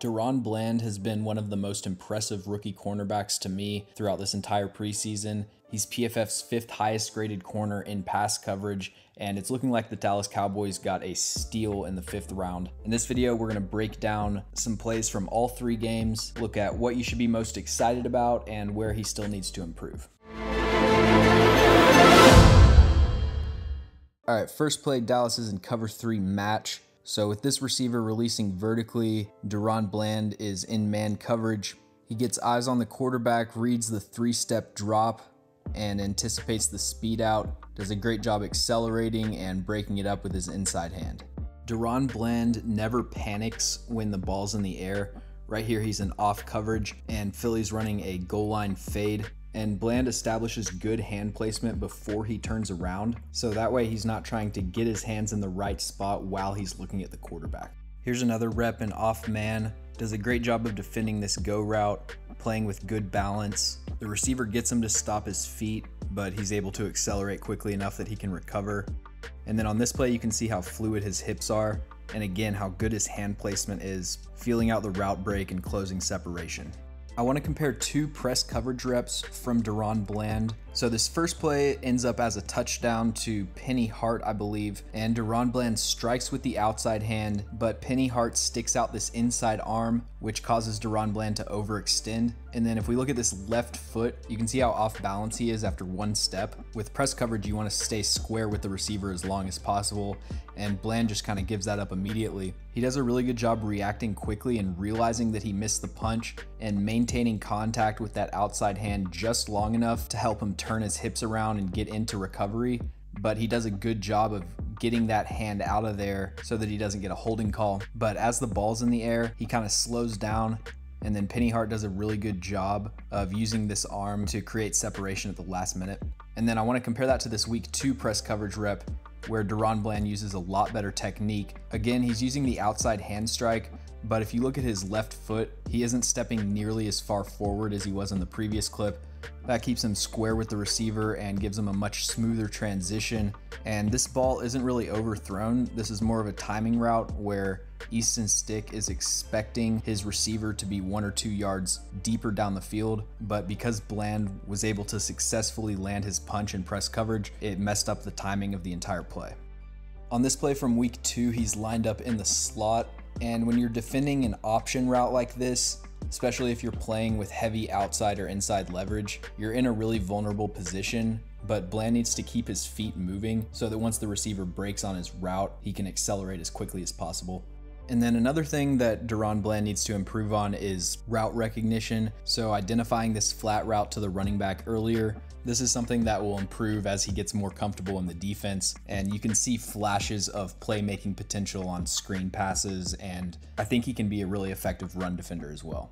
Daron Bland has been one of the most impressive rookie cornerbacks to me throughout this entire preseason. He's PFF's 5th highest graded corner in pass coverage, and it's looking like the Dallas Cowboys got a steal in the 5th round. In this video, we're going to break down some plays from all 3 games, look at what you should be most excited about, and where he still needs to improve. All right, first play, Dallas is in cover 3 match. So with this receiver releasing vertically, Daron Bland is in man coverage. He gets eyes on the quarterback, reads the 3-step drop, and anticipates the speed out. Does a great job accelerating and breaking it up with his inside hand. Daron Bland never panics when the ball's in the air. Right here, he's in off coverage, and Philly's running a goal line fade. And Bland establishes good hand placement before he turns around, so that way he's not trying to get his hands in the right spot while he's looking at the quarterback. Here's another rep in off man. Does a great job of defending this go route, playing with good balance. The receiver gets him to stop his feet, but he's able to accelerate quickly enough that he can recover. And then on this play, you can see how fluid his hips are, and again, how good his hand placement is, feeling out the route break and closing separation. I want to compare 2 press coverage reps from Daron Bland. So this first play ends up as a touchdown to Penny Hart, I believe, and Daron Bland strikes with the outside hand, but Penny Hart sticks out this inside arm, which causes Daron Bland to overextend. And then if we look at this left foot, you can see how off balance he is after 1 step. With press coverage, you want to stay square with the receiver as long as possible, and Bland just kind of gives that up immediately. He does a really good job reacting quickly and realizing that he missed the punch and maintaining contact with that outside hand just long enough to help him turn his hips around and get into recovery. But he does a good job of getting that hand out of there so that he doesn't get a holding call. But as the ball's in the air, he kind of slows down, and then Penny Hart does a really good job of using this arm to create separation at the last minute. And then I want to compare that to this week 2 press coverage rep where Daron Bland uses a lot better technique. Again, he's using the outside hand strike, but if you look at his left foot, he isn't stepping nearly as far forward as he was in the previous clip. That keeps him square with the receiver and gives him a much smoother transition. And this ball isn't really overthrown. This is more of a timing route where Easton Stick is expecting his receiver to be 1 or 2 yards deeper down the field. But because Bland was able to successfully land his punch in press coverage, it messed up the timing of the entire play. On this play from week 2, he's lined up in the slot. And when you're defending an option route like this, especially if you're playing with heavy outside or inside leverage, you're in a really vulnerable position, but Bland needs to keep his feet moving so that once the receiver breaks on his route, he can accelerate as quickly as possible. And then another thing that Daron Bland needs to improve on is route recognition. So identifying this flat route to the running back earlier. This is something that will improve as he gets more comfortable in the defense, and you can see flashes of playmaking potential on screen passes, and I think he can be a really effective run defender as well.